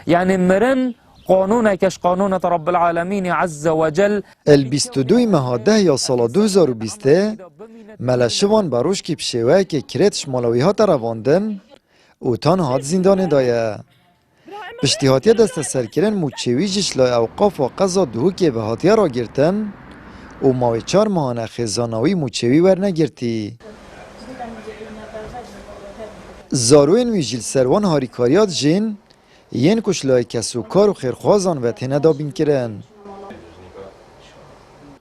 يعني مرن قانون کش قانون رب العالمین عز وجل. البیستودوی مهاده یا سال 2020 ملشوان بروش که پشوه که کرتش مالوی ها رواندن و تان هات زندان دایه. پشتیهاتی دست سرکرن موچویجش لای اوقاف و قضا دهو که به هاتیه را گرتن و ماوی 4 ماهانه خزانوی موچوی ورنگرتی. زاروین ویجیل سروان هاریکاریات جین ین کش لای کسو کار و خیرخوازان و تینه دابین کرن.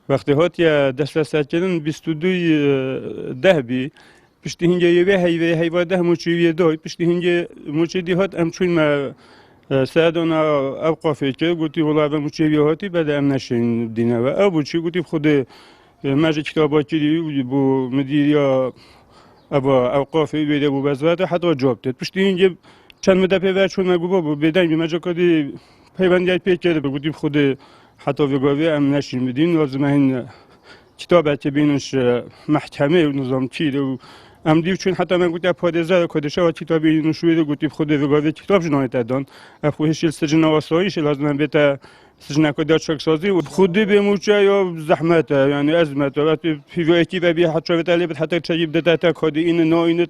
وقتی هاتیه دست سرکرن 22 بی پشتی هنگه یه هیوه ده موچوی داید پشتی هنگه موچوی دی هات ام چون ما سعدنا اوقافی که گویی ولاد موچوی هاتی بعد ام نشین دینه و ابو چی گویی خود ماجد کتاباتی بو مدیریا ابا اوقافی بیده بو بزرگ حتی جواب داد پشتی هنگه چند مدت پیش چون ما گویی بدن ماجد کدی پیوندی پیک کرده گویی خود حتی وگاوی ام نشین بدین لازم این کتاباتی بینش محکمه و نظام چیده و ام دیو چون حتی من گویی پادزر کدش و کتابی نشویده گویی خود وگاوی کتاب جنایت دادن افوهش سجن واسایش لازم بیت سجن کدیات شخصی و خودی به موچه یا زحمت یعنی ازمت و پیویتی و بی حتی وتالی حتی چیب داده کدی این ناینت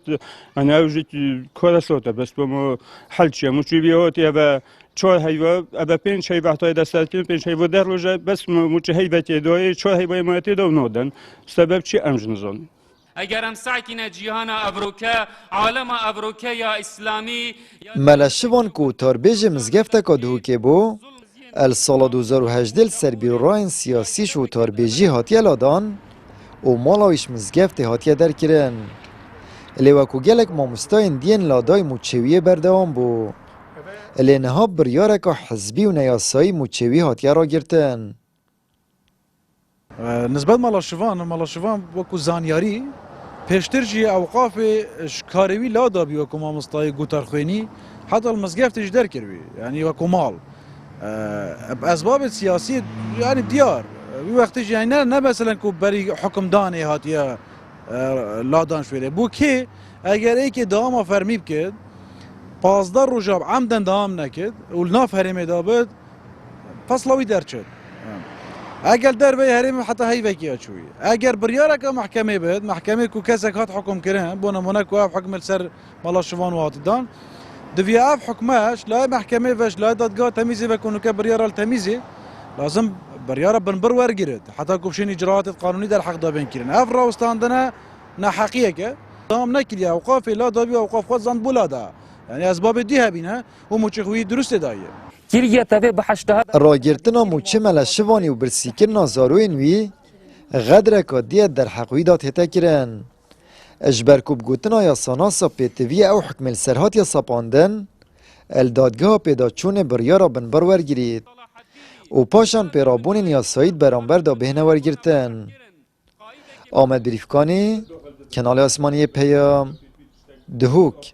یعنی اوجی کارساته بس با ما حل چه موچه بیاتی و 4 هیوا ابا 5 هیوا تا دست کردن 5 هیوا در روزه بس موچه هیبتی دای 4 هیوا ماتی دو نودن سبب چی امجنزان اگرم ساکن جهان افریقا عالم افریقا یا اسلامی ملشوان کو تربیج مزگفت کدو که بو السال 2018 سربیر راین سیاسی شو تربیجی هاتیه لادان و مالایش مزگفت هاتیه در کرن لیوکو گلک مامستاین دین لادای موچویه بردوان بو لینها بریارک حزبی و نیاسایی موچوی هاتیه را گرتن نسبت مالشوان وکو زانیاری پیشتر جی اوقاف شکاروی لادا بی وکو مامستای گوترخوینی حتی المزگفتش در کروی یعنی وکو مال اسباب سیاسی یعنی دیار وقتی یعنی نه مثلا کو بری حکم دانی هاتیه لادان شویده بو که اگر ای که دام فرمی بکد 15 روزا عمدن دام نکد و ناف هرمی دابد فصلوی در چد اگر در به هرم حتی هیوه کیا چوی اگر بریاره که محکمه بد محکمه کو کسک هات حکم کرن بو نمونه کو حکم سر مالشوان واتدان دوی اف حکمش لا محکمه وش لا دادگاه تمیزی بکنه که بریاره تمیزی لازم بریاره بنبر ورگرد حتی کوشین اجراءات قانونی در حق دابن کرن اف راوستاندنه نحقیه که دام نکلی اوقاف لا دابی اوقاف خود زند بولادا یعنی اسباب دی هبینه و موچخوی درست دایه راگرتنا موچه ملشوانی و برسیکر نازاروین وی غدره که دیت در حقوی داد هتا کرن اجبرکوب گوتنا یا ساناسا پیتوی او حکم السرهات یا سپاندن الدادگاه پیدا چون بریارا بنبر ورگرید و پاشان پیرابون یا سایید برانبر دا بهنه ورگرتن آمد بریفکانی کنال آسمانی پیام دهوک